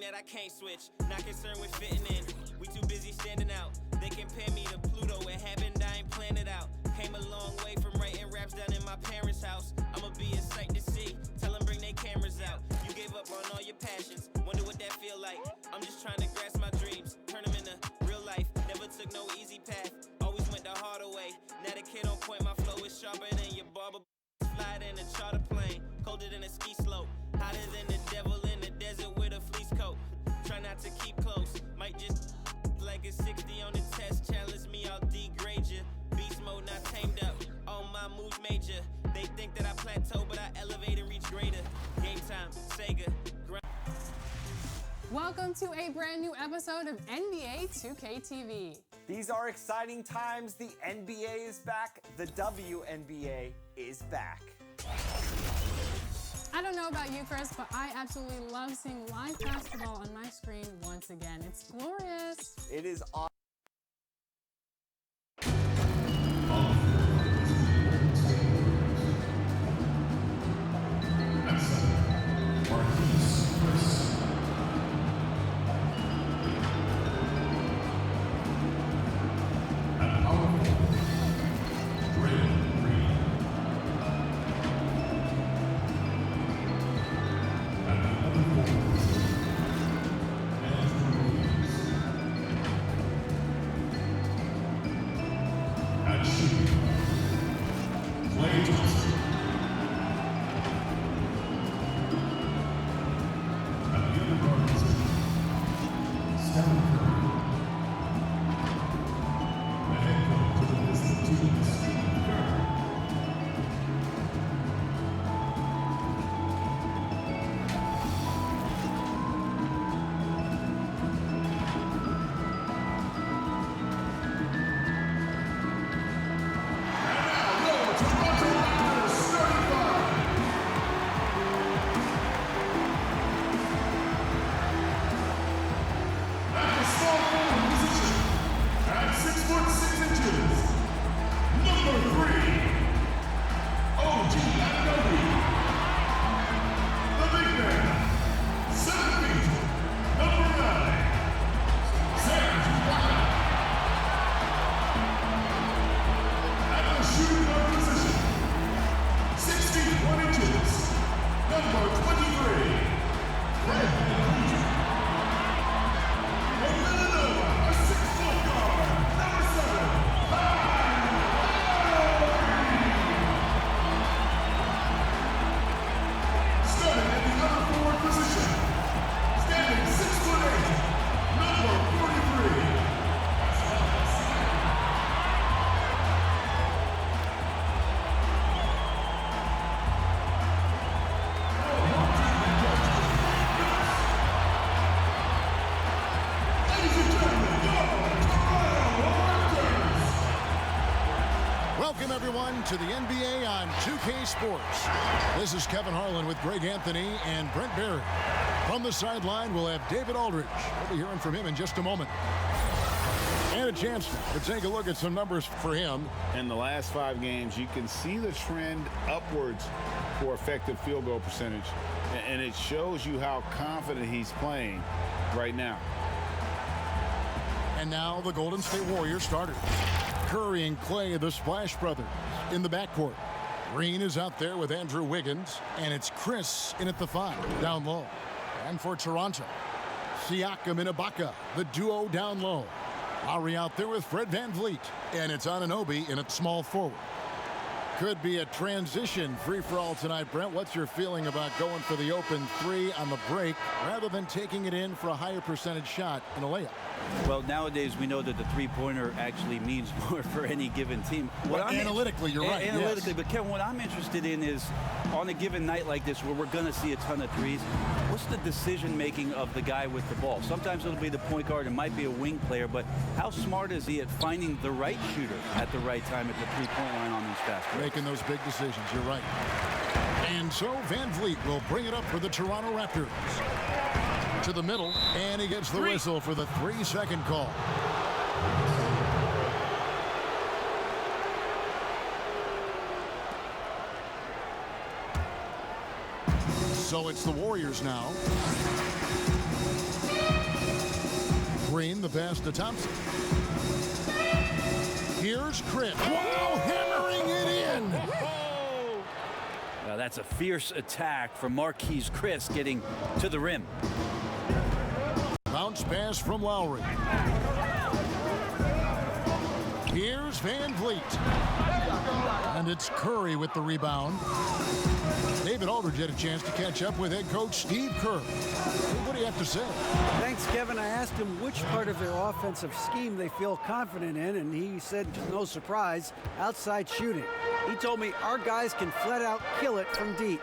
that I can't switch. Not concerned with fitting in. We too busy standing out. They compare me to Pluto. It happened, I ain't planned it out. Came a long way from writing raps down in my parents' house. I'ma be a sight to see. Tell them bring their cameras out. You gave up on all your passions. Wonder what that feel like. I'm just trying to grasp my dreams. Turn them into real life. Never took no easy path. Always went the harder way. Now the kid on point. My flow is sharper than your barber. Fly in a charter plane. Colder than a ski slope. Hotter than the devil in the desert with a fleece coat. Try not to keep close. Might just like a 60 on the test. Challenge me, I'll degrade you. Beast mode not tamed up. All my moves major. They think that I plateau, but I elevate and reach greater. Game time, Sega. Welcome to a brand new episode of NBA 2K TV. These are exciting times. The NBA is back. The WNBA is back. I don't know about you, Chris, but I absolutely love seeing live basketball on my screen once again. It's glorious. It is awesome. Welcome, everyone, to the NBA on 2K Sports. This is Kevin Harlan with Greg Anthony and Brent Barry. From the sideline, we'll have David Aldridge. We'll be hearing from him in just a moment. And a chance to take a look at some numbers for him. In the last 5 games, you can see the trend upwards for effective field goal percentage. And it shows you how confident he's playing right now. And now the Golden State Warriors starters. Curry and Clay, the Splash Brothers, in the backcourt. Green is out there with Andrew Wiggins, and it's Chris in at the 5, down low. And for Toronto, Siakam and Ibaka, the duo down low. Lowry out there with Fred VanVleet, and it's Anunoby in at small forward. Could be a transition free-for-all tonight, Brent. What's your feeling about going for the open 3 on the break rather than taking it in for a higher percentage shot in a layup? Well, nowadays we know that the three-pointer actually means more for any given team. Analytically, you're right. Analytically, yes. But Kevin, what I'm interested in is on a given night like this where we're going to see a ton of threes, what's the decision-making of the guy with the ball? Sometimes it'll be the point guard, it might be a wing player, but how smart is he at finding the right shooter at the right time at the three-point line on these fast breaks? Making those big decisions, you're right. And so VanVleet will bring it up for the Toronto Raptors. To the middle, and he gets the whistle for the 3-second call. So it's the Warriors now. the pass to Thompson. Here's Chris. Wow, hammering it in. Now that's a fierce attack from Marquise Chris getting to the rim. Bounce pass from Lowry. Here's Van Vliet. And it's Curry with the rebound. David Aldridge had a chance to catch up with head coach Steve Kerr. What do you have to say? Thanks, Kevin. I asked him which part of their offensive scheme they feel confident in, and he said, no surprise, outside shooting. He told me our guys can flat out kill it from deep,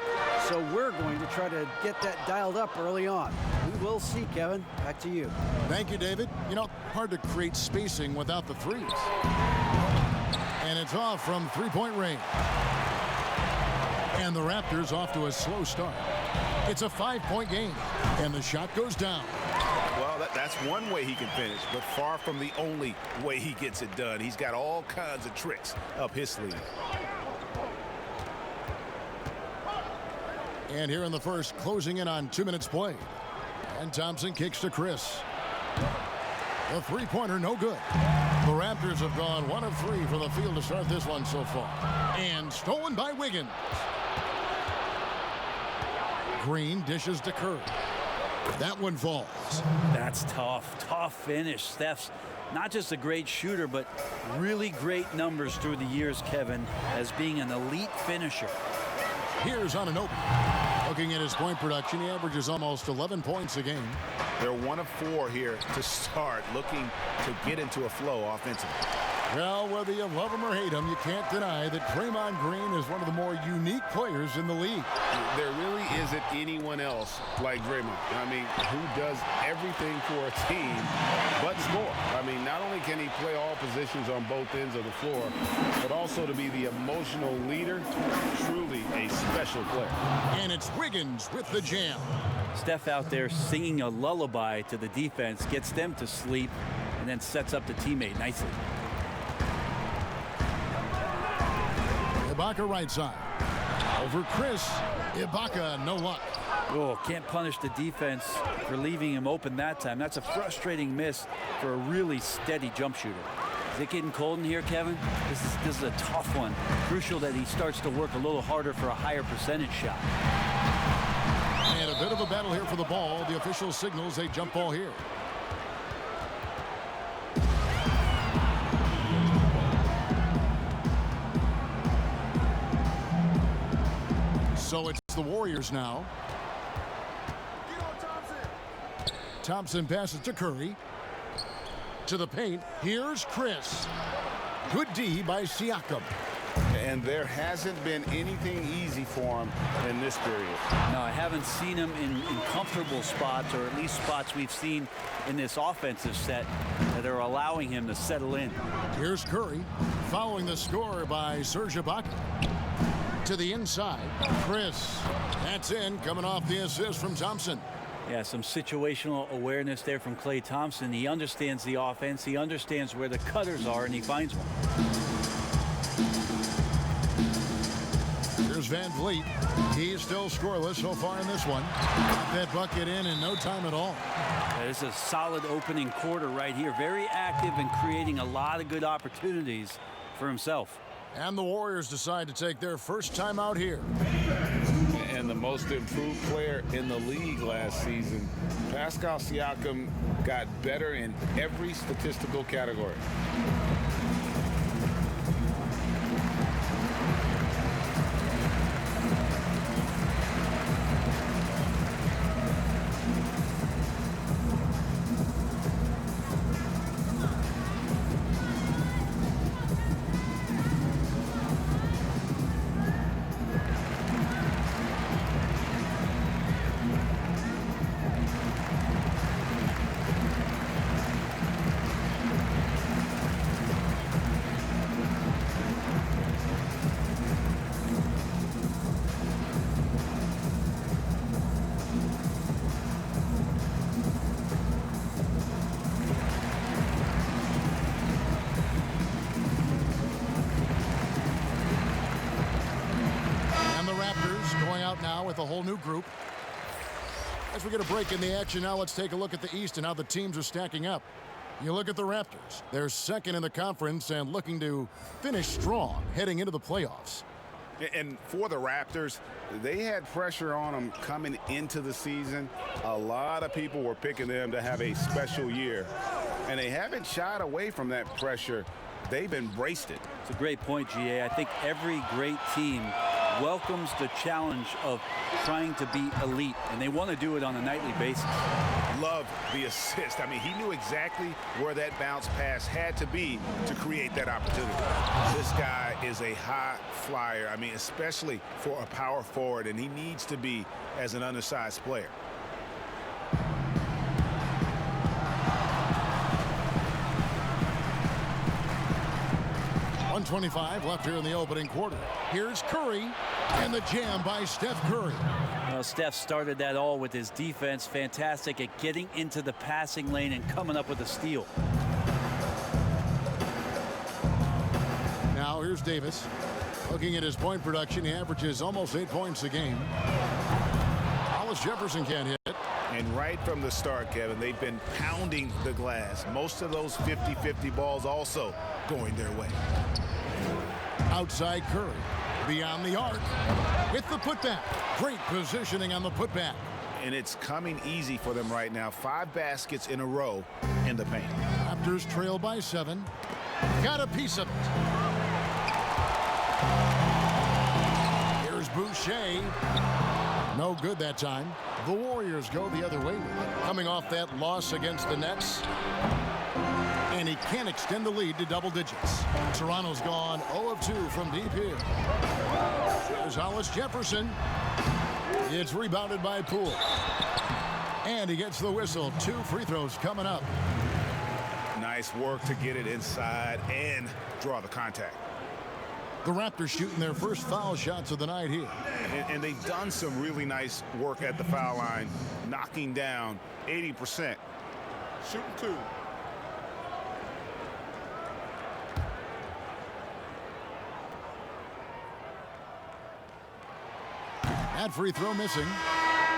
so we're going to try to get that dialed up early on. We will see, Kevin. Back to you. Thank you, David. You know, hard to create spacing without the threes. And it's off from three-point range. And the Raptors off to a slow start. It's a 5-point game, and the shot goes down. Well, that's one way he can finish, but far from the only way he gets it done. He's got all kinds of tricks up his sleeve. And here in the first, closing in on 2 minutes played. And Thompson kicks to Chris. The three-pointer, no good. The Raptors have gone 1 of 3 from the field to start this one so far. And stolen by Wiggins. Green dishes to Curry. That one falls. That's tough finish. Steph's not just a great shooter, but really great numbers through the years, Kevin, as being an elite finisher. Here's Anunoby. Looking at his point production, he averages almost 11 points a game. They're 1 of 4 here to start, looking to get into a flow offensively. Well, whether you love him or hate him, you can't deny that Draymond Green is one of the more unique players in the league. There really isn't anyone else like Draymond. I mean, who does everything for a team but score. I mean, not only can he play all positions on both ends of the floor, but also to be the emotional leader. Truly a special player. And it's Wiggins with the jam. Steph out there singing a lullaby to the defense, gets them to sleep, and then sets up the teammate nicely. Ibaka right side. Over Chris. Ibaka, no luck. Oh, can't punish the defense for leaving him open that time. That's a frustrating miss for a really steady jump shooter. Is it getting cold in here, Kevin? This is a tough one. Crucial that he starts to work a little harder for a higher percentage shot. And a bit of a battle here for the ball. The official signals a jump ball here. So it's the Warriors now. Thompson passes to Curry. To the paint. Here's Chris. Good D by Siakam. And there hasn't been anything easy for him in this period. No, I haven't seen him in comfortable spots, or at least spots we've seen in this offensive set that are allowing him to settle in. Here's Curry, following the score by Serge Ibaka. To the inside, Chris. That's in, coming off the assist from Thompson. Yeah, some situational awareness there from Klay Thompson. He understands the offense, he understands where the cutters are, and he finds one. Here's Van Vliet. He's still scoreless so far in this one. Got that bucket in no time at all. Yeah, this is a solid opening quarter right here. Very active and creating a lot of good opportunities for himself. And the Warriors decide to take their first time out here. And the most improved player in the league last season, Pascal Siakam, got better in every statistical category. Now with a whole new group. As we get a break in the action now, let's take a look at the East and how the teams are stacking up. You look at the Raptors. They're second in the conference and looking to finish strong heading into the playoffs. And for the Raptors, they had pressure on them coming into the season. A lot of people were picking them to have a special year, and they haven't shied away from that pressure. They've embraced it. It's a great point, GA. I think every great team welcomes the challenge of trying to be elite, and they want to do it on a nightly basis. Love the assist. I mean, he knew exactly where that bounce pass had to be to create that opportunity. This guy is a high flyer. I mean, especially for a power forward, and he needs to be as an undersized player. .125 left here in the opening quarter. Here's Curry, and the jam by Steph Curry. Well, Steph started that all with his defense. Fantastic at getting into the passing lane and coming up with a steal. Now here's Davis. Looking at his point production, he averages almost 8 points a game. Hollis Jefferson can't hit. And right from the start, Kevin, they've been pounding the glass. Most of those 50-50 balls also going their way. Outside Curry, beyond the arc, with the putback. Great positioning on the putback. And it's coming easy for them right now. 5 baskets in a row in the paint. Raptors trail by 7. Got a piece of it. Here's Boucher. No good that time. The Warriors go the other way with it. Coming off that loss against the Nets. And he can't extend the lead to double digits. Toronto's gone 0 of 2 from deep here. There's Hollis Jefferson. It's rebounded by Poole. And he gets the whistle. 2 free throws coming up. Nice work to get it inside and draw the contact. The Raptors shooting their first foul shots of the night here. And they've done some really nice work at the foul line, knocking down 80%. Shooting 2. That free throw missing.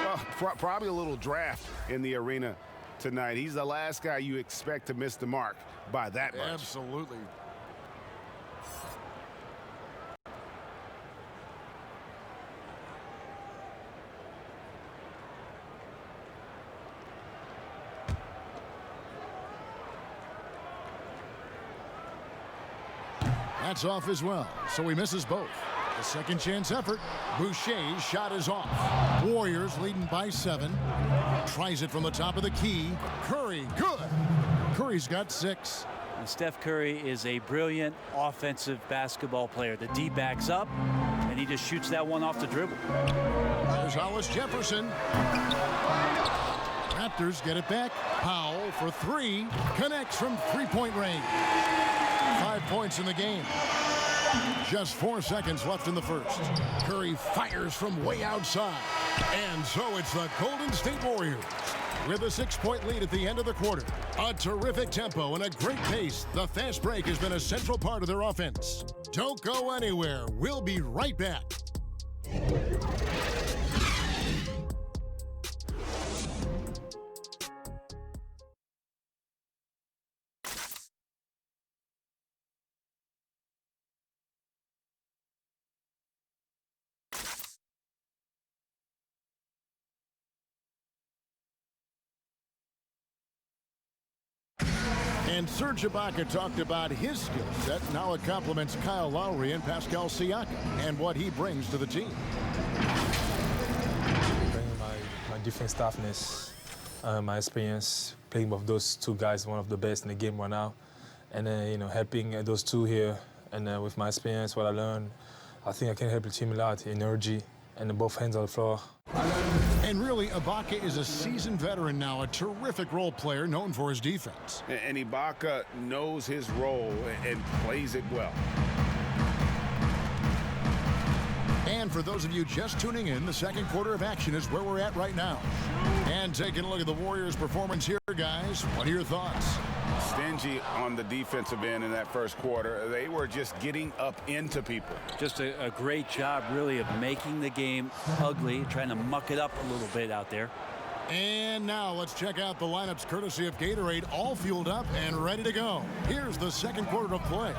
Well, probably a little draft in the arena tonight. He's the last guy you expect to miss the mark by that much. Absolutely. That's off as well, so he misses both. The second chance effort. Boucher's shot is off. Warriors leading by 7. Tries it from the top of the key. Curry, good. Curry's got 6. And Steph Curry is a brilliant offensive basketball player. The D backs up, and he just shoots that one off the dribble. There's Hollis Jefferson. Raptors get it back. Powell for 3. Connects from three-point range. 5 points in the game. Just 4 seconds left in the first. Curry fires from way outside. And so it's the Golden State Warriors with a 6-point lead at the end of the quarter. A terrific tempo and a great pace. The fast break has been a central part of their offense. Don't go anywhere. We'll be right back. And Serge Ibaka talked about his skill set. Now it complements Kyle Lowry and Pascal Siakam and what he brings to the team. Bringing my defense toughness, my experience playing with those 2 guys, one of the best in the game right now, and then helping those 2 here, and with my experience, what I learned, I think I can help the team a lot. Energy and both hands on the floor. And really, Ibaka is a seasoned veteran now, a terrific role player known for his defense. And Ibaka knows his role and plays it well. And for those of you just tuning in, the second quarter of action is where we're at right now. And taking a look at the Warriors' performance here, guys, what are your thoughts? Stingy on the defensive end in that first quarter. They were just getting up into people. Just a great job, really, of making the game ugly, trying to muck it up a little bit out there. And now let's check out the lineups courtesy of Gatorade, all fueled up and ready to go. Here's the second quarter of play.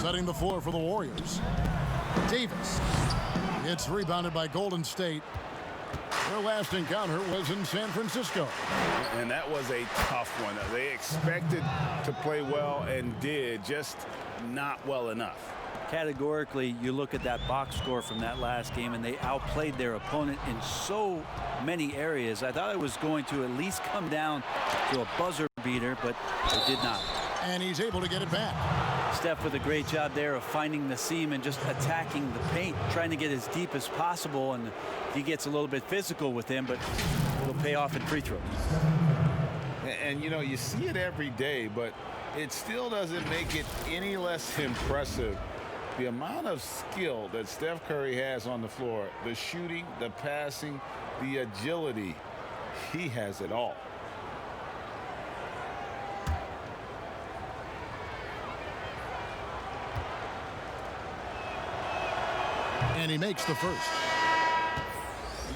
Setting the floor for the Warriors. Davis. It's rebounded by Golden State. Their last encounter was in San Francisco. And that was a tough one. They expected to play well and did, just not well enough. Categorically, you look at that box score from that last game, and they outplayed their opponent in so many areas. I thought it was going to at least come down to a buzzer beater, but it did not. And he's able to get it back. Steph with a great job there of finding the seam and just attacking the paint, trying to get as deep as possible. And he gets a little bit physical with him, but it'll pay off in free throws. And you know, you see it every day, but it still doesn't make it any less impressive. The amount of skill that Steph Curry has on the floor, the shooting, the passing, the agility, he has it all. And he makes the first.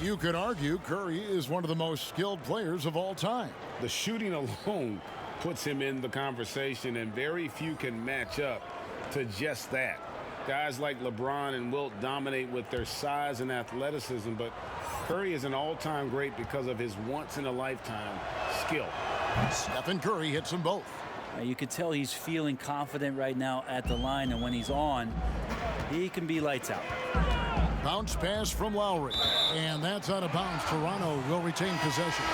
You could argue Curry is one of the most skilled players of all time. The shooting alone puts him in the conversation, and very few can match up to just that. Guys like LeBron and Wilt dominate with their size and athleticism, but Curry is an all-time great because of his once-in-a-lifetime skill. Stephen Curry hits them both. You could tell he's feeling confident right now at the line, and when he's on, he can be lights out. Bounce pass from Lowry, and that's out of bounds. Toronto will retain possession.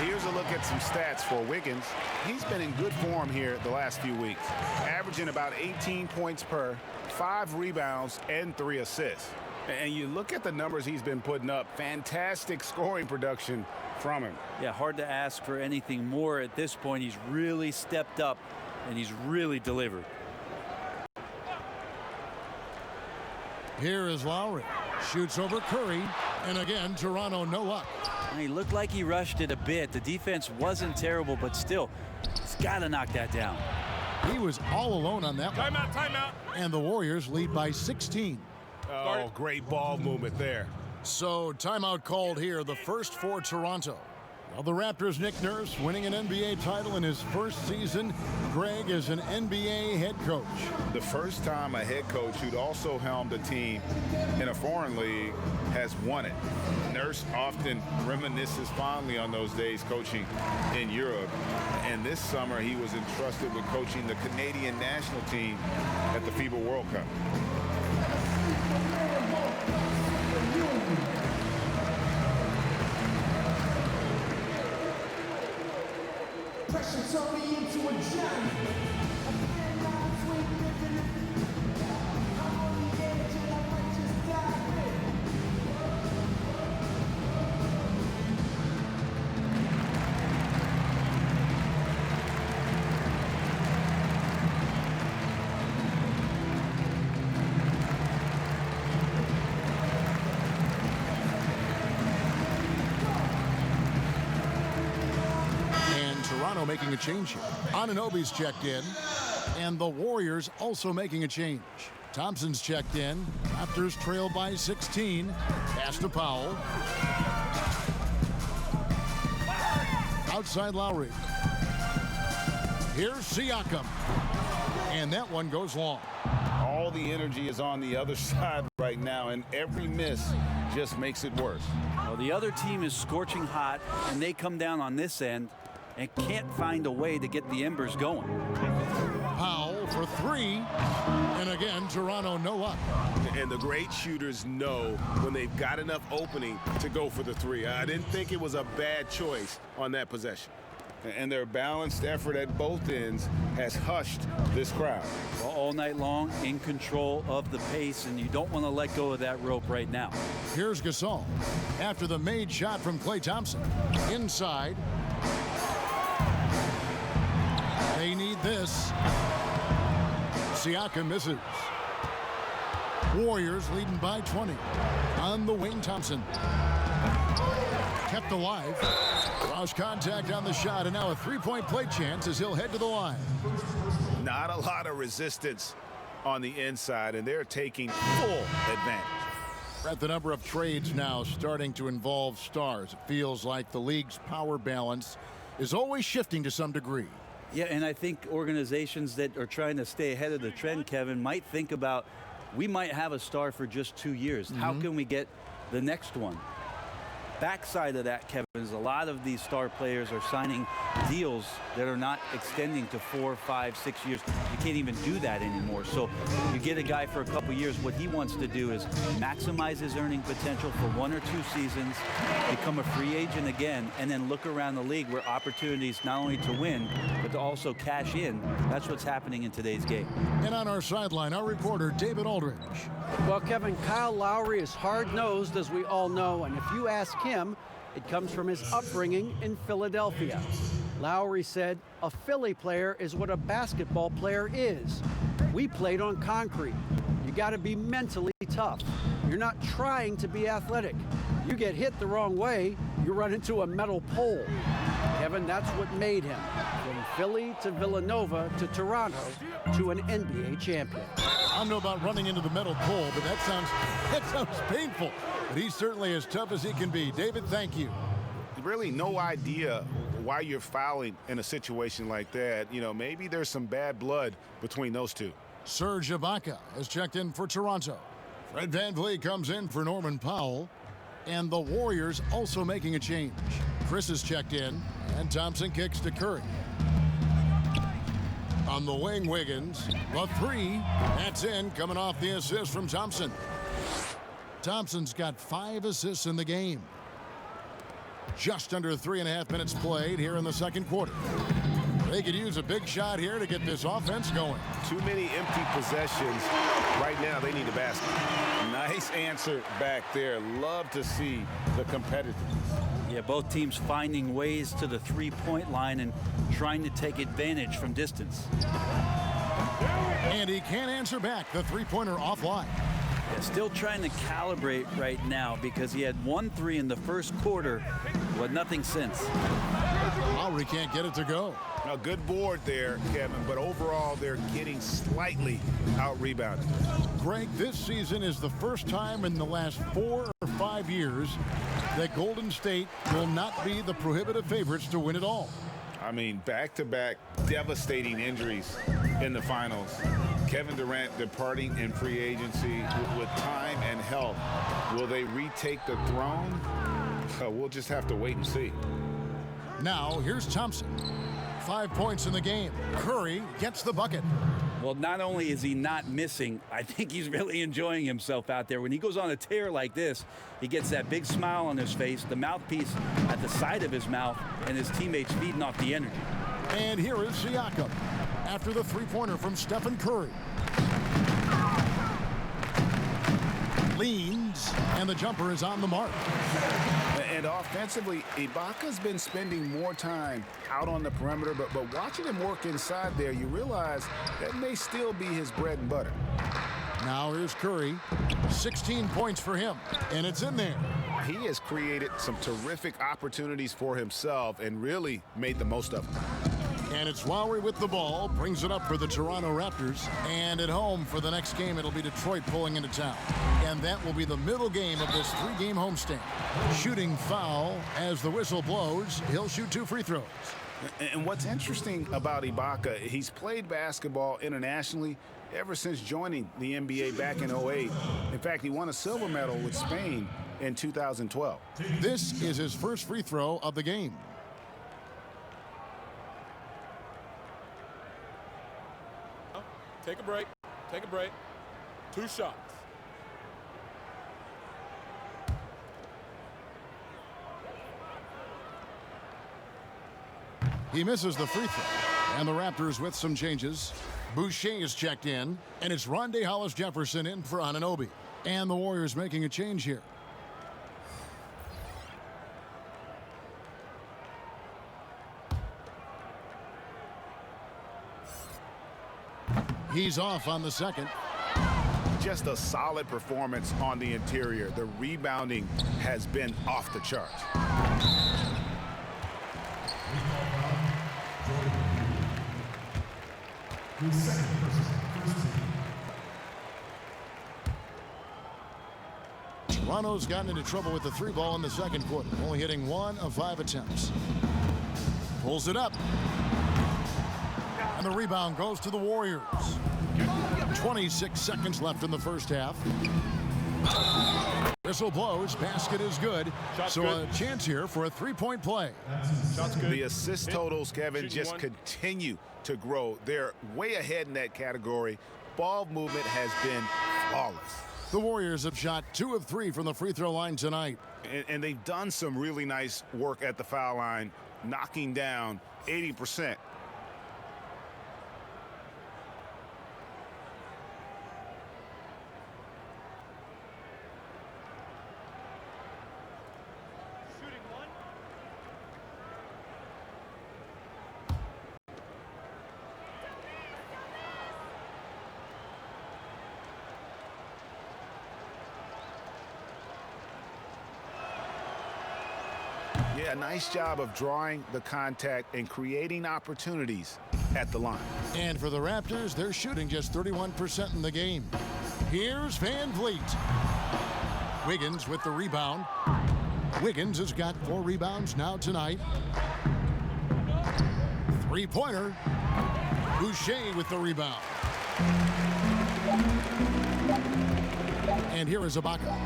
Here's a look at some stats for Wiggins. He's been in good form here the last few weeks, averaging about 18 points per, 5 rebounds, and 3 assists. And you look at the numbers he's been putting up, fantastic scoring production from him. Yeah, hard to ask for anything more at this point. He's really stepped up, and he's really delivered. Here is Lowry. Shoots over Curry. And again, Toronto no luck. He looked like he rushed it a bit. The defense wasn't terrible, but still, he's got to knock that down. He was all alone on that one. Timeout. And the Warriors lead by 16. Oh, great ball movement there. So timeout called here, the first for Toronto. Well, the Raptors' Nick Nurse winning an NBA title in his first season. Greg is an NBA head coach. The first time a head coach who'd also helmed a team in a foreign league has won it. Nurse often reminisces fondly on those days coaching in Europe. And this summer he was entrusted with coaching the Canadian national team at the FIBA World Cup. Pressure turned me into a giant. I'm on the edge and I might just die. Toronto making a change here. Anunoby's checked in, and the Warriors also making a change. Thompson's checked in. Raptors trail by 16. Pass to Powell. Outside Lowry. Here's Siakam. And that one goes long. All the energy is on the other side right now, and every miss just makes it worse. Well, the other team is scorching hot, and they come down on this end and can't find a way to get the embers going. Powell for 3. And again, Toronto no luck. And the great shooters know when they've got enough opening to go for the 3. I didn't think it was a bad choice on that possession. And their balanced effort at both ends has hushed this crowd. Well, all night long, in control of the pace, and you don't want to let go of that rope right now. Here's Gasol after the made shot from Klay Thompson. Inside. They need this. Siakam misses. Warriors leading by 20. On the wing, Thompson. Kept alive. Lost contact on the shot, and now a three-point play chance as he'll head to the line. Not a lot of resistance on the inside, and they're taking full advantage. At the number of trades now starting to involve stars, it feels like the league's power balance is always shifting to some degree. Yeah, and I think organizations that are trying to stay ahead of the trend, Kevin, might think about, we might have a star for just 2 years. How can we get the next one? Backside of that, Kevin, is a lot of these star players are signing deals that are not extending to 4, 5, 6 years. You can't even do that anymore. So you get a guy for a couple years. What he wants to do is maximize his earning potential for 1 or 2 seasons, become a free agent again, and then look around the league where opportunities not only to win, but to also cash in. That's what's happening in today's game. And on our sideline, our reporter, David Aldridge. Well, Kevin, Kyle Lowry is hard-nosed, as we all know, and if you ask him, it comes from his upbringing in Philadelphia. Lowry said, a Philly player is what a basketball player is. We played on concrete. You got to be mentally tough. You're not trying to be athletic. You get hit the wrong way, you run into a metal pole. Kevin, that's what made him. From Philly to Villanova to Toronto to an NBA champion. I don't know about running into the metal pole, but that sounds painful. But he's certainly as tough as he can be. David, thank you. Really no idea why you're fouling in a situation like that. You know, maybe there's some bad blood between those two. Serge Ibaka has checked in for Toronto. Fred VanVleet comes in for Norman Powell. And the Warriors also making a change. Chris has checked in, and Thompson kicks to Curry. On the wing, Wiggins. The 3, that's in, coming off the assist from Thompson. Thompson's got 5 assists in the game. Just under 3.5 minutes played here in the second quarter. They could use a big shot here to get this offense going. Too many empty possessions. Right now, they need a basket. Nice answer back there. Love to see the competitiveness. Yeah, both teams finding ways to the three-point line and trying to take advantage from distance. And he can't answer back. The three-pointer offline. Yeah, still trying to calibrate right now because he had 1 3 in the first quarter, but nothing since. Lowry can't get it to go. A good board there, Kevin, but overall they're getting slightly out-rebounded. Greg, this season is the first time in the last 4 or 5 years that Golden State will not be the prohibitive favorites to win it all. I mean, back-to-back devastating injuries in the finals. Kevin Durant departing in free agency with time and health. Will they retake the throne? We'll just have to wait and see. Now, here's Thompson. 5 points in the game. Curry gets the bucket. Well, not only is he not missing, I think he's really enjoying himself out there. When he goes on a tear like this, he gets that big smile on his face, the mouthpiece at the side of his mouth, and his teammates feeding off the energy. And here is Siakam after the three-pointer from Stephen Curry. Leans, and the jumper is on the mark. And offensively, Ibaka's been spending more time out on the perimeter, but watching him work inside there, you realize that may still be his bread and butter. Now here's Curry. 16 points for him, and it's in there. He has created some terrific opportunities for himself and really made the most of them. And it's Lowry with the ball, brings it up for the Toronto Raptors. And at home for the next game, it'll be Detroit pulling into town. And that will be the middle game of this 3-game homestand. Shooting foul as the whistle blows. He'll shoot 2 free throws. And what's interesting about Ibaka, he's played basketball internationally ever since joining the NBA back in 2008. In fact, he won a silver medal with Spain in 2012. This is his first free throw of the game. Take a break. Take a break. 2 shots. He misses the free throw. And the Raptors with some changes. Boucher is checked in. And it's Rondae Hollis-Jefferson in for Anunoby. And the Warriors making a change here. He's off on the second. Just a solid performance on the interior. The rebounding has been off the charts. Toronto's gotten into trouble with the 3-ball in the second quarter, only hitting 1 of 5 attempts. Pulls it up. And the rebound goes to the Warriors. 26 seconds left in the first half. Whistle blows, basket is good. Shot's so good. A chance here for a 3-point play. Shot's good. The assist totals, Kevin, Shooting just one. continue to grow. They're way ahead in that category. Ball movement has been flawless. The Warriors have shot 2 of 3 from the free throw line tonight. And they've done some really nice work at the foul line, knocking down 80%. Yeah, nice job of drawing the contact and creating opportunities at the line. And for the Raptors, they're shooting just 31% in the game. Here's Van Vliet. Wiggins with the rebound. Wiggins has got 4 rebounds now tonight. 3-pointer. Boucher with the rebound. And here is Ibaka.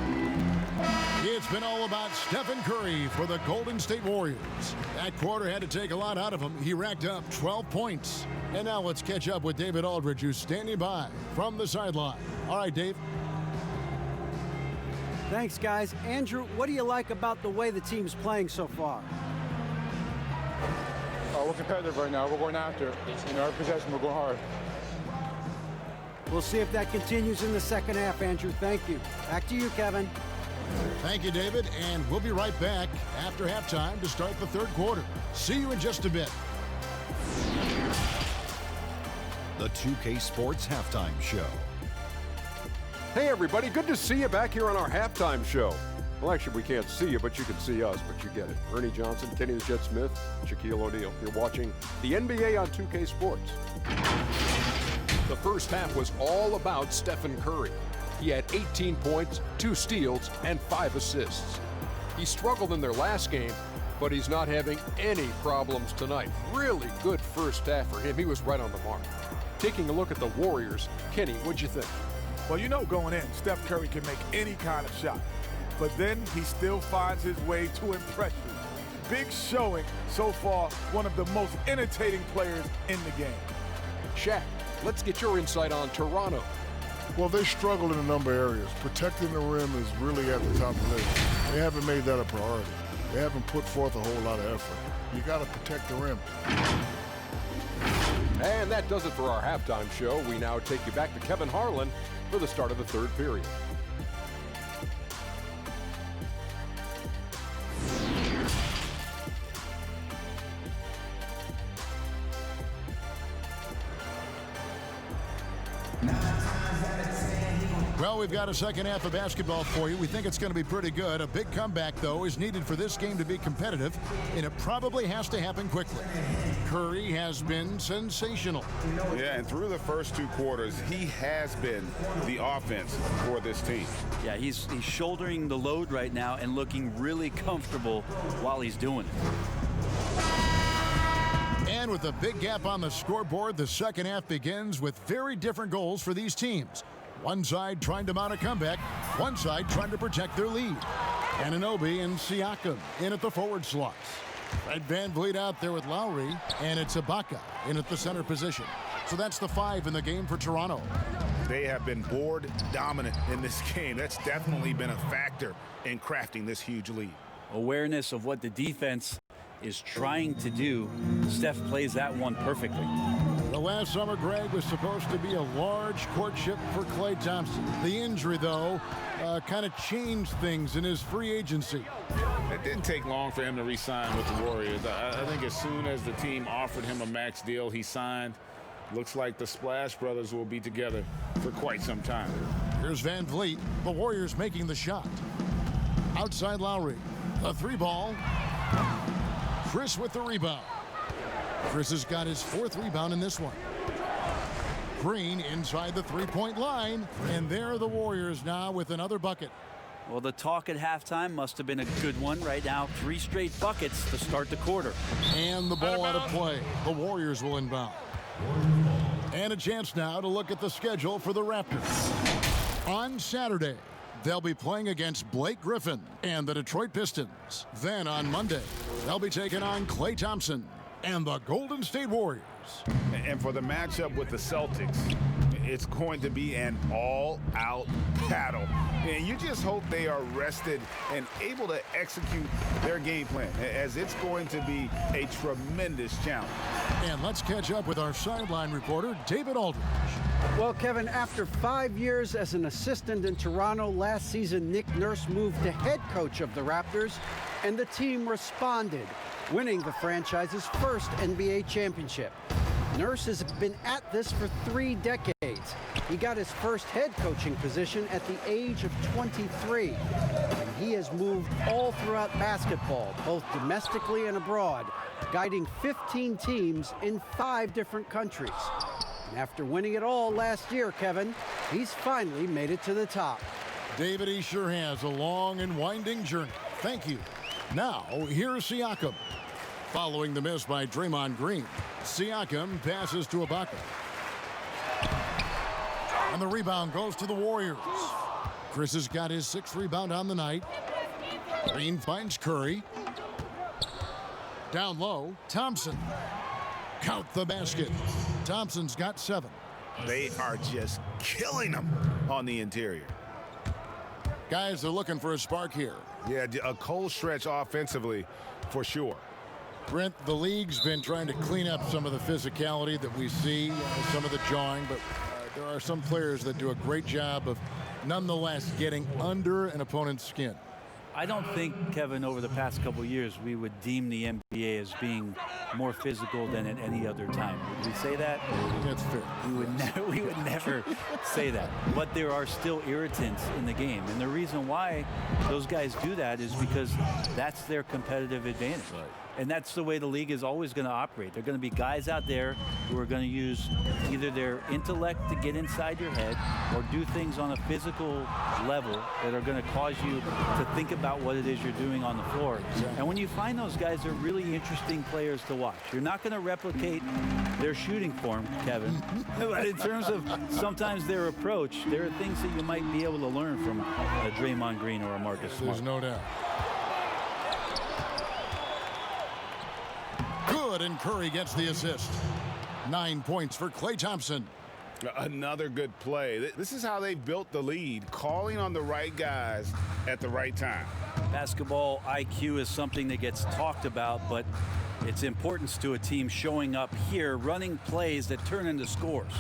It's been all about Stephen Curry for the Golden State Warriors. That quarter had to take a lot out of him. He racked up 12 points. And now let's catch up with David Aldridge, who's standing by from the sideline. All right, Dave. Thanks, guys. Andrew, what do you like about the way the team's playing so far? We're competitive right now. We're going after it. Every possession, we're going hard. We'll see if that continues in the second half, Andrew. Thank you. Back to you, Kevin. Thank you, David, and we'll be right back after halftime to start the third quarter. See you in just a bit. The 2K Sports Halftime Show. Hey, everybody. Good to see you back here on our halftime show. Well, actually, we can't see you, but you can see us, but you get it. Ernie Johnson, Kenny the Jet Smith, Shaquille O'Neal. You're watching the NBA on 2K Sports. The first half was all about Stephen Curry. He had 18 points, 2 steals, and 5 assists. He struggled in their last game, but he's not having any problems tonight. Really good first half for him. He was right on the mark. Taking a look at the Warriors, Kenny, what'd you think? Well, going in, Steph Curry can make any kind of shot, but then he still finds his way to impress you. Big showing so far, one of the most entertaining players in the game. Shaq, let's get your insight on Toronto. Well, they struggle in a number of areas. Protecting the rim is really at the top of the list. They haven't made that a priority. They haven't put forth a whole lot of effort. You got to protect the rim. And that does it for our halftime show. We now take you back to Kevin Harlan for the start of the third period. Well, we've got a second half of basketball for you. We think it's going to be pretty good. A big comeback, though, is needed for this game to be competitive, and it probably has to happen quickly. Curry has been sensational. Yeah, and through the first 2 quarters, he has been the offense for this team. Yeah, he's shouldering the load right now and looking really comfortable while he's doing it. And with a big gap on the scoreboard, the second half begins with very different goals for these teams. One side trying to mount a comeback, one side trying to protect their lead. Anunoby and Siakam in at the forward slots. Fred Van Vliet out there with Lowry, and it's Ibaka in at the center position. So that's the 5 in the game for Toronto. They have been board dominant in this game. That's definitely been a factor in crafting this huge lead. Awareness of what the defense is trying to do. Steph plays that one perfectly. The last summer, Greg, was supposed to be a large courtship for Klay Thompson. The injury, though, kind of changed things in his free agency. It didn't take long for him to re-sign with the Warriors. I think as soon as the team offered him a max deal, he signed. Looks like the Splash Brothers will be together for quite some time. Here's Van Vliet. The Warriors making the shot. Outside Lowry. A 3-ball. Chris with the rebound. Chris has got his 4th rebound in this one. Green inside the 3-point line. And there are the Warriors now with another bucket. Well, the talk at halftime must have been a good one. Right now, 3 straight buckets to start the quarter. And the ball out of play. The Warriors will inbound. And a chance now to look at the schedule for the Raptors. On Saturday, they'll be playing against Blake Griffin and the Detroit Pistons. Then on Monday, they'll be taking on Klay Thompson and the Golden State Warriors. And for the matchup with the Celtics, it's going to be an all-out battle. And you just hope they are rested and able to execute their game plan, as it's going to be a tremendous challenge. And let's catch up with our sideline reporter, David Aldridge. Well, Kevin, after 5 years as an assistant in Toronto, last season Nick Nurse moved to head coach of the Raptors, and the team responded, winning the franchise's first NBA championship. Nurse has been at this for 3 decades. He got his first head coaching position at the age of 23. And he has moved all throughout basketball, both domestically and abroad, guiding 15 teams in 5 different countries. And after winning it all last year, Kevin, he's finally made it to the top. David, he sure has a long and winding journey. Thank you. Now, here's Siakam. Following the miss by Draymond Green, Siakam passes to Ibaka. And the rebound goes to the Warriors. Chris has got his 6th rebound on the night. Green finds Curry. Down low, Thompson. Count the basket. Thompson's got 7. They are just killing them on the interior. Guys are looking for a spark here. Yeah, a cold stretch offensively for sure. Brent, the league's been trying to clean up some of the physicality that we see, some of the jawing, but there are some players that do a great job of nonetheless getting under an opponent's skin. I don't think, Kevin, over the past couple of years, we would deem the NBA as being more physical than at any other time. Would we say that? That's fair. We would never say that. But there are still irritants in the game. And the reason why those guys do that is because that's their competitive advantage. Right. And that's the way the league is always going to operate. There are going to be guys out there who are going to use either their intellect to get inside your head or do things on a physical level that are going to cause you to think about what it is you're doing on the floor. Exactly. And when you find those guys, they're really interesting players to watch. You're not going to replicate their shooting form, Kevin. But in terms of sometimes their approach, there are things that you might be able to learn from a Draymond Green or a Marcus Smart. There's no doubt. Good, and Curry gets the assist. 9 points for Klay Thompson. Another good play. This is how they built the lead, calling on the right guys at the right time. Basketball IQ is something that gets talked about, but its importance to a team showing up here, running plays that turn into scores.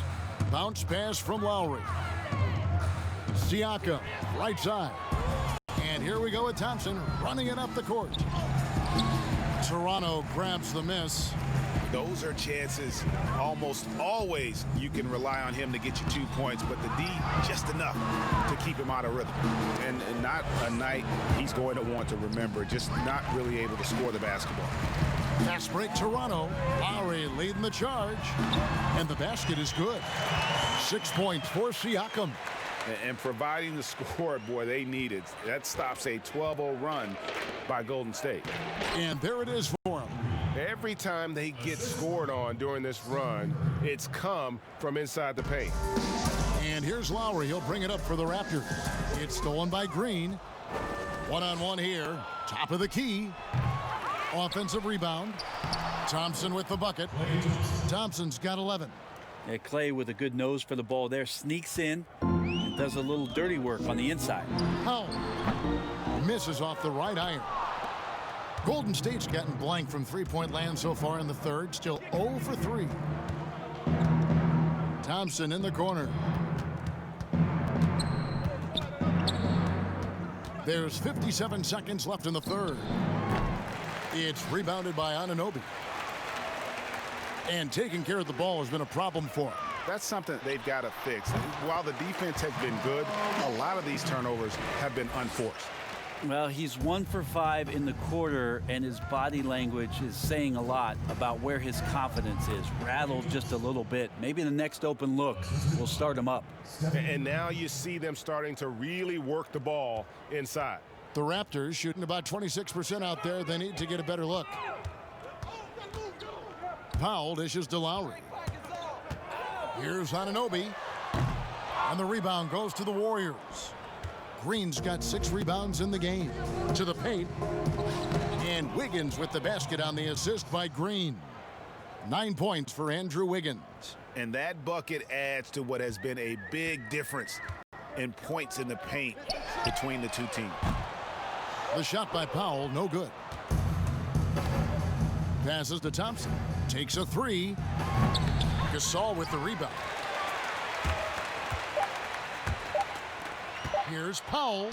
Bounce pass from Lowry. Siakam, right side. And here we go with Thompson running it up the court. Toronto grabs the miss. Those are chances almost always you can rely on him to get you 2 points, but the D just enough to keep him out of rhythm. And not a night he's going to want to remember, just not really able to score the basketball. Fast break Toronto. Lowry leading the charge. And the basket is good. 6 points for Siakam. And providing the scoreboard they needed. That stops a 12-0 run by Golden State. And there it is for them. Every time they get scored on during this run, it's come from inside the paint. And here's Lowry. He'll bring it up for the Raptors. It's stolen by Green. One-on-one here. Top of the key. Offensive rebound. Thompson with the bucket. Thompson's got 11. Yeah, Klay with a good nose for the ball there. Sneaks in. Does a little dirty work on the inside. Powell misses off the right iron. Golden State's gotten blank from three-point land so far in the third. Still 0 for 3. Thompson in the corner. There's 57 seconds left in the third. It's rebounded by Anunoby. And taking care of the ball has been a problem for him. That's something they've got to fix. While the defense has been good, a lot of these turnovers have been unforced. Well, he's 1 for 5 in the quarter, and his body language is saying a lot about where his confidence is. Rattled just a little bit. Maybe the next open look will start him up. And now you see them starting to really work the ball inside. The Raptors shooting about 26% out there. They need to get a better look. Powell dishes to Lowry. Here's Anunoby. And the rebound goes to the Warriors. Green's got 6 rebounds in the game. To the paint. And Wiggins with the basket on the assist by Green. 9 points for Andrew Wiggins. And that bucket adds to what has been a big difference in points in the paint between the two teams. The shot by Powell, no good. Passes to Thompson. Takes a 3. Gasol with the rebound. Here's Powell.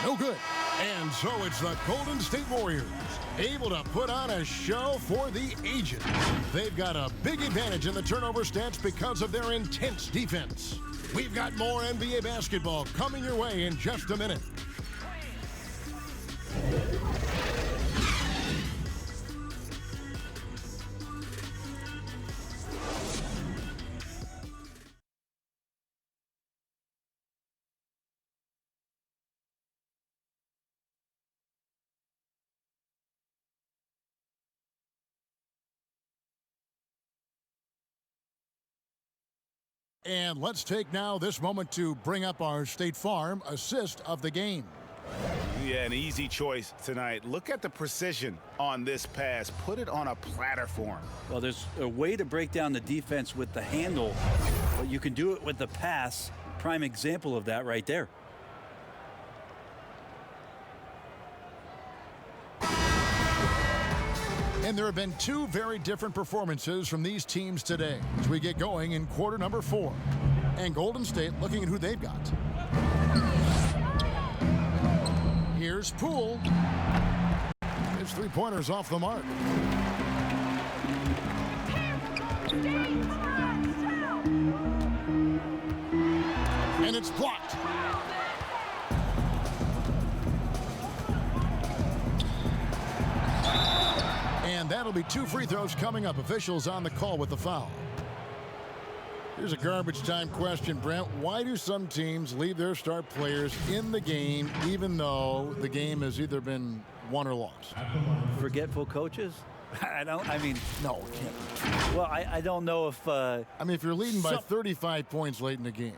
No good. And so it's the Golden State Warriors able to put on a show for the ages. They've got a big advantage in the turnover stats because of their intense defense. We've got more NBA basketball coming your way in just a minute. And let's take now this moment to bring up our State Farm assist of the game. Yeah, an easy choice tonight. Look at the precision on this pass. Put it on a platter for him. Well, there's a way to break down the defense with the handle, but you can do it with the pass. Prime example of that right there. And there have been 2 very different performances from these teams today as we get going in quarter number 4. And Golden State looking at who they've got. Here's Poole. His 3-pointers off the mark. And it's blocked. And that'll be 2 free throws coming up. Officials on the call with the foul. Here's a garbage time question, Brent. Why do some teams leave their star players in the game even though the game has either been won or lost? Forgetful coaches? No, it can't be. Well, I don't know if... if you're leading by 35 points late in the game.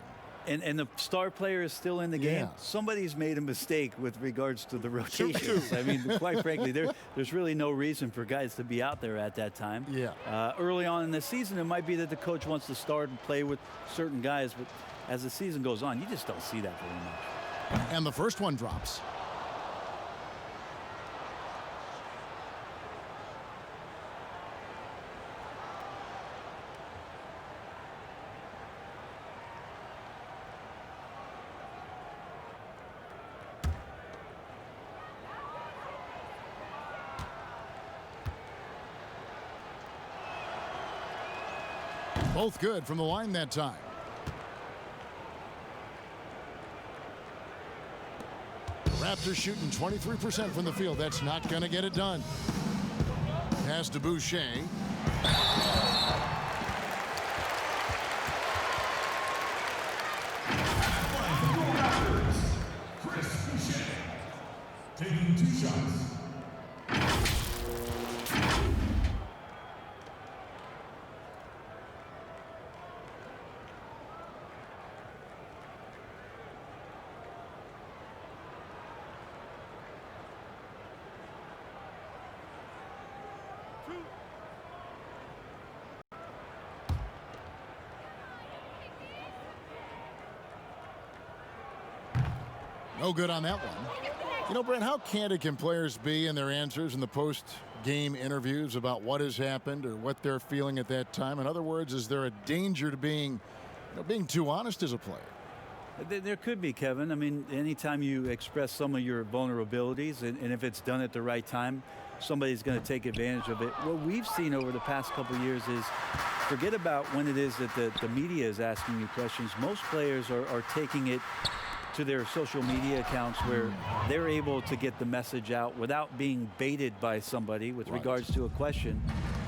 And the star player is still in the game. Somebody's made a mistake with regards to the rotations. Quite frankly, there's really no reason for guys to be out there at that time. Early on in the season, it might be that the coach wants to start and play with certain guys, but as the season goes on, you just don't see that very much. And the first one drops. Both good from the line that time. Raptors shooting 23% from the field. That's not going to get it done. Pass to Boucher. Taking 2 shots. No good on that one. Brent, how candid can players be in their answers in the post-game interviews about what has happened or what they're feeling at that time? In other words, is there a danger to being too honest as a player? There could be, Kevin. Anytime you express some of your vulnerabilities, and if it's done at the right time, somebody's going to take advantage of it. What we've seen over the past couple of years is, forget about when it is that the media is asking you questions. Most players are taking it to their social media accounts where they're able to get the message out without being baited by somebody with regards to a question.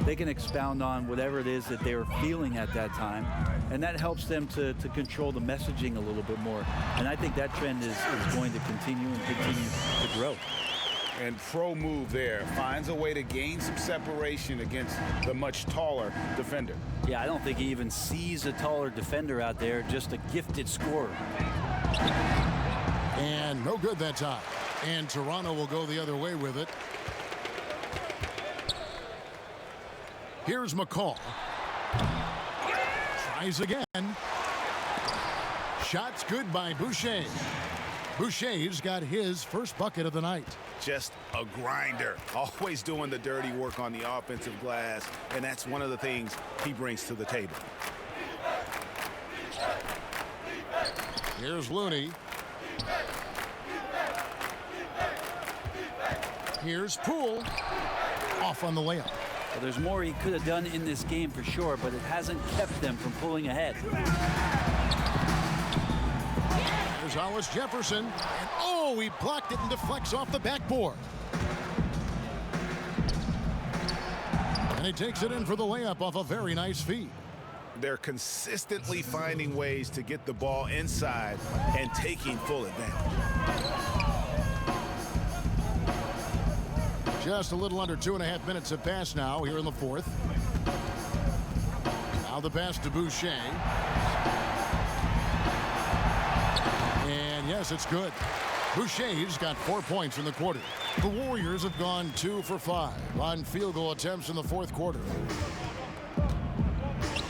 They can expound on whatever it is that they're feeling at that time, and that helps them to control the messaging a little bit more. And I think that trend is going to continue and continue to grow. And pro move there, finds a way to gain some separation against the much taller defender. Yeah, I don't think he even sees a taller defender out there, just a gifted scorer. And no good that time. And Toronto will go the other way with it. Here's McCall. Tries again. Shots good by Boucher. Boucher's got his first bucket of the night. Just a grinder, always doing the dirty work on the offensive glass, and that's one of the things he brings to the table. Here's Looney. Here's Poole. Off on the layup. Well, there's more he could have done in this game for sure, but it hasn't kept them from pulling ahead. There's Hollis Jefferson. And oh, he blocked it and deflects off the backboard. And he takes it in for the layup off a very nice feed. They're consistently finding ways to get the ball inside and taking full advantage. Just a little under 2.5 minutes have passed now here in the fourth. Now the pass to Boucher. And yes, it's good. Boucher's got 4 points in the quarter. The Warriors have gone 2 for 5 on field goal attempts in the fourth quarter.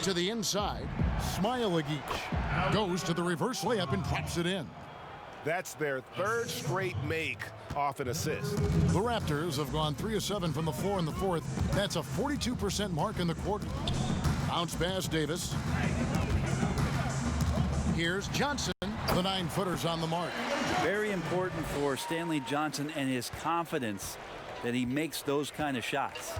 To the inside, Smailagic goes to the reverse layup and drops it in. That's their third straight make off an assist. The Raptors have gone 3 of 7 from the floor in the fourth. That's a 42% mark in the quarter. Bounce pass Davis. Here's Johnson. The 9-footer's on the mark. Very important for Stanley Johnson and his confidence that he makes those kind of shots.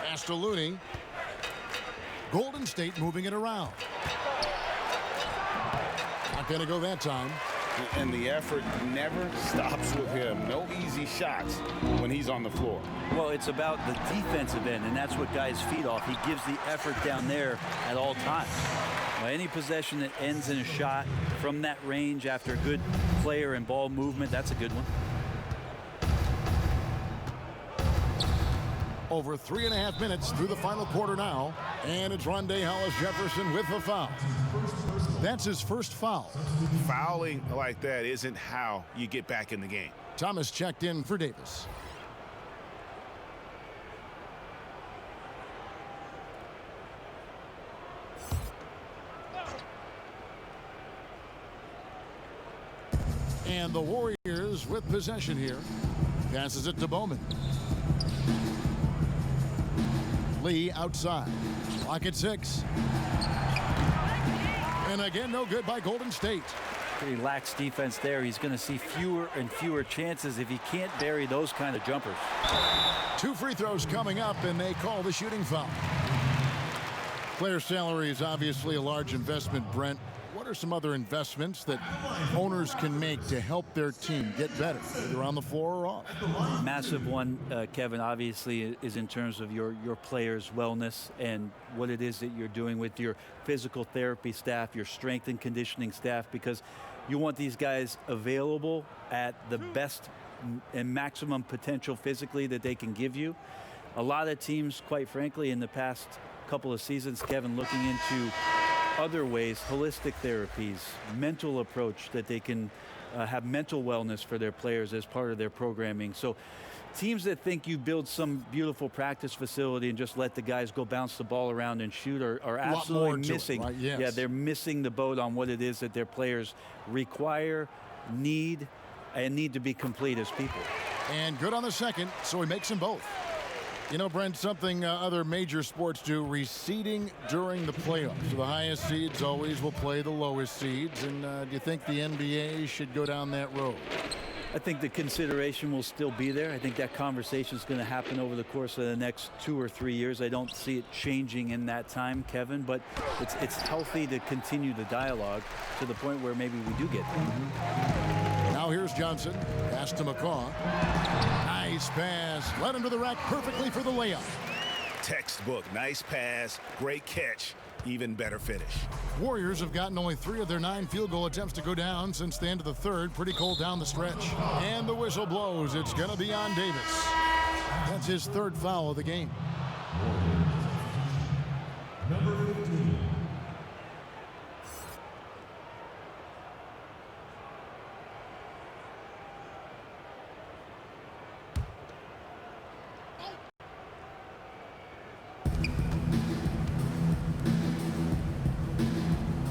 Pass to Looney. Golden State moving it around. Not going to go that time. And the effort never stops with him. No easy shots when he's on the floor. Well, it's about the defensive end, and that's what guys feed off. He gives the effort down there at all times. Now, any possession that ends in a shot from that range after good player and ball movement, that's a good one. Over 3.5 minutes through the final quarter now. And it's Rondé Hollis Jefferson with the foul. That's his first foul. Fouling like that isn't how you get back in the game. Thomas checked in for Davis. And the Warriors with possession here. Passes it to Bowman. Lee outside. Clock at 6. And again, no good by Golden State. Pretty lax defense there. He's going to see fewer and fewer chances if he can't bury those kind of jumpers. 2 free throws coming up, and they call the shooting foul. Player salary is obviously a large investment, Brent. What are some other investments that owners can make to help their team get better, either on the floor or off? Massive one, Kevin, obviously, is in terms of your players' wellness and what it is that you're doing with your physical therapy staff, your strength and conditioning staff, because you want these guys available at the best and maximum potential physically that they can give you. A lot of teams, quite frankly, in the past couple of seasons, Kevin, looking into other ways, holistic therapies, mental approach that they can have mental wellness for their players as part of their programming. So teams that think you build some beautiful practice facility and just let the guys go bounce the ball around and shoot are absolutely missing. Right? Yes. Yeah, they're missing the boat on what it is that their players require, need, and need to be complete as people. And good on the second, so he makes them both. You know, Brent, something other major sports do, reseeding during the playoffs. So the highest seeds always will play the lowest seeds. And do you think the NBA should go down that road? I think the consideration will still be there. I think that conversation is going to happen over the course of the next 2 or 3 years. I don't see it changing in that time, Kevin, but it's healthy to continue the dialogue to the point where maybe we do get there. Now here's Johnson. Pass to McCaw. Nice pass. Led him to the rack perfectly for the layup. Textbook. Nice pass. Great catch. Even better finish. Warriors have gotten only 3 of their 9 field goal attempts to go down since the end of the third. Pretty cold down the stretch. And the whistle blows. It's going to be on Davis. That's his 3rd foul of the game. Number 15.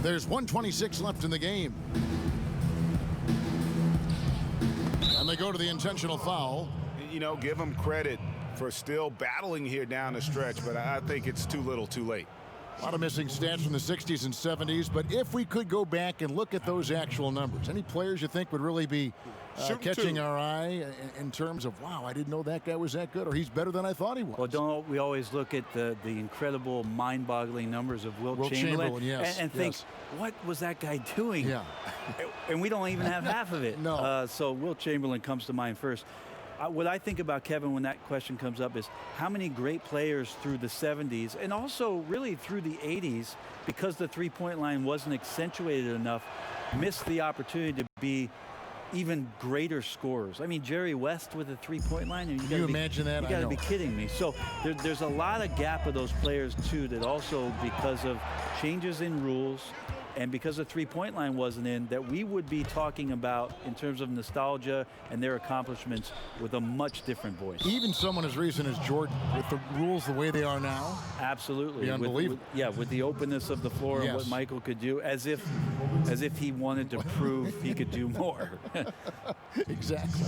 There's 1:26 left in the game. And they go to the intentional foul. You know, give them credit for still battling here down the stretch, but I think it's too little too late. A lot of missing stats from the 60s and 70s, but if we could go back and look at those actual numbers, any players you think would really be catching our eye in terms of, wow, I didn't know that guy was that good, or he's better than I thought he was? Well, don't we always look at the incredible mind-boggling numbers of Wilt Chamberlain yes, and think, what was that guy doing? Yeah. And we don't even have half of it. No. So Wilt Chamberlain comes to mind first. What I think about, Kevin, when that question comes up is how many great players through the 70s and also really through the 80s, because the three-point line wasn't accentuated enough, missed the opportunity to be even greater scorers. I mean, Jerry West with a three-point line. Can you imagine that? You got to be kidding me. So there's a lot of gap of those players, too, that also because of changes in rules and because the three-point line wasn't in, that we would be talking about in terms of nostalgia and their accomplishments with a much different voice. Even someone as recent as Jordan, with the rules the way they are now. Absolutely. Be unbelievable. With the openness of the floor and what Michael could do, as if he wanted to prove he could do more. Exactly.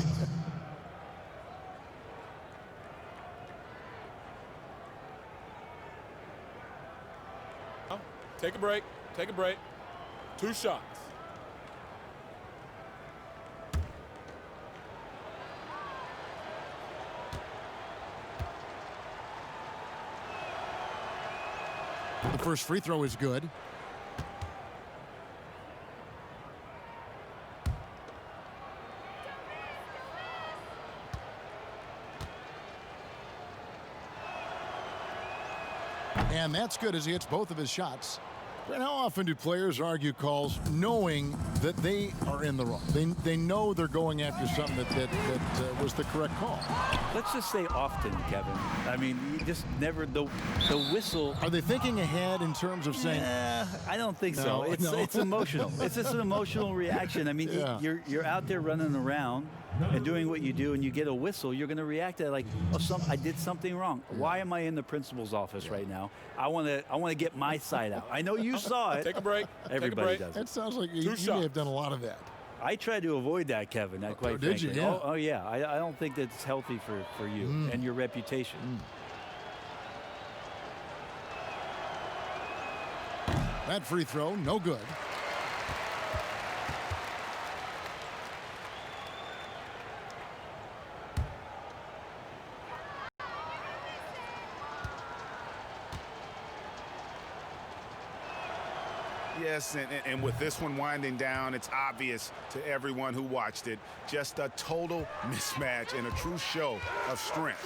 Take a break. Take a break. 2 shots. The first free throw is good. And that's good as he hits both of his shots. And how often do players argue calls knowing that they are in the wrong? They know they're going after something that was the correct call. Let's just say often, Kevin. I mean, you just never, the whistle. Are they thinking ahead in terms of saying? I don't think so. It's emotional. It's just an emotional reaction. I mean, you're out there running around and doing what you do, and you get a whistle, you're going to react to it like, oh, I did something wrong. Why am I in the principal's office right now? I want to get my side out. I know you saw it. Take a break. Everybody does it. That sounds like you may have done a lot of that. I tried to avoid that, Kevin. Quite did frankly. you? Yeah. Oh yeah. I don't think that's healthy for you and your reputation. That free throw, no good. Yes, and with this one winding down, it's obvious to everyone who watched it, just a total mismatch and a true show of strength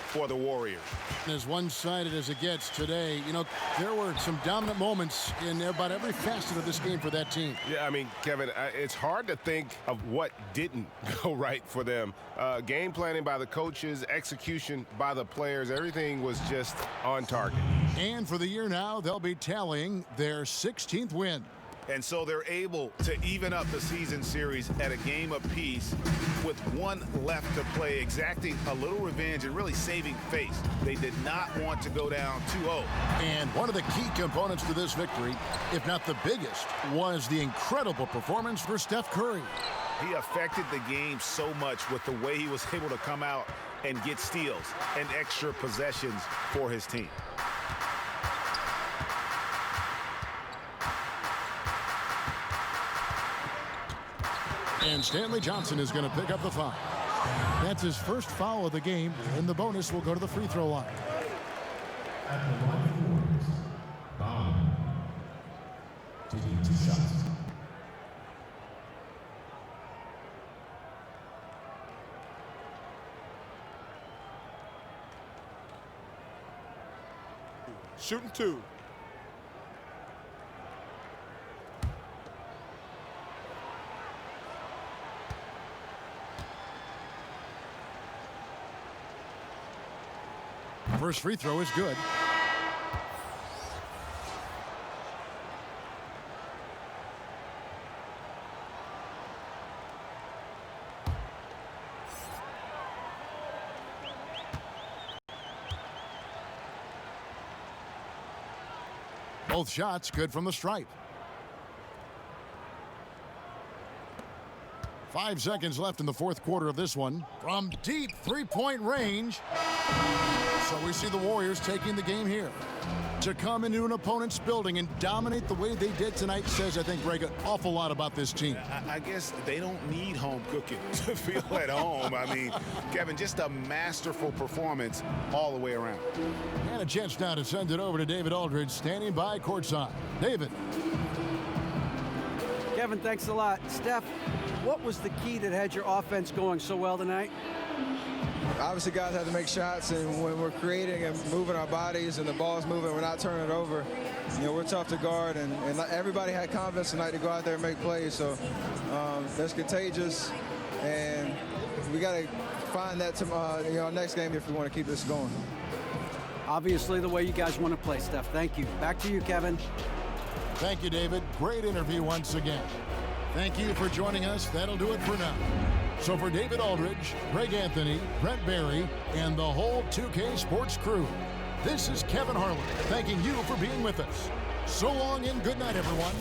for the Warriors. As one-sided as it gets today, you know, there were some dominant moments in about every facet of this game for that team. Yeah, I mean, Kevin, it's hard to think of what didn't go right for them. Game planning by the coaches, execution by the players, everything was just on target. And for the year now, they'll be tallying their 16th win. And so they're able to even up the season series at a game apiece with one left to play, exacting a little revenge and really saving face. They did not want to go down 2-0. And one of the key components to this victory, if not the biggest, was the incredible performance for Steph Curry. He affected the game so much with the way he was able to come out and get steals and extra possessions for his team. And Stanley Johnson is going to pick up the foul. That's his first foul of the game, and the bonus will go to the free throw line. At the line of Warriors, Bauer. Taking 2 shots. Shooting 2. First free throw is good. Both shots good from the stripe. 5 seconds left in the fourth quarter of this one. From deep three-point range. So we see the Warriors taking the game here. To come into an opponent's building and dominate the way they did tonight says, I think, Greg, an awful lot about this team. I guess they don't need home cooking to feel at home. I mean, Kevin, just a masterful performance all the way around. And a chance now to send it over to David Aldridge, standing by courtside. David. Kevin, thanks a lot. Steph, what was the key that had your offense going so well tonight? Obviously, guys have to make shots, and when we're creating and moving our bodies and the ball's moving, we're not turning it over. You know, we're tough to guard, and everybody had confidence tonight to go out there and make plays. So that's contagious, and we got to find that next game if we want to keep this going. Obviously, the way you guys want to play, Steph. Thank you. Back to you, Kevin. Thank you, David. Great interview once again. Thank you for joining us. That'll do it for now. So for David Aldridge, Greg Anthony, Brent Barry, and the whole 2K Sports crew, this is Kevin Harlan thanking you for being with us. So long and good night, everyone.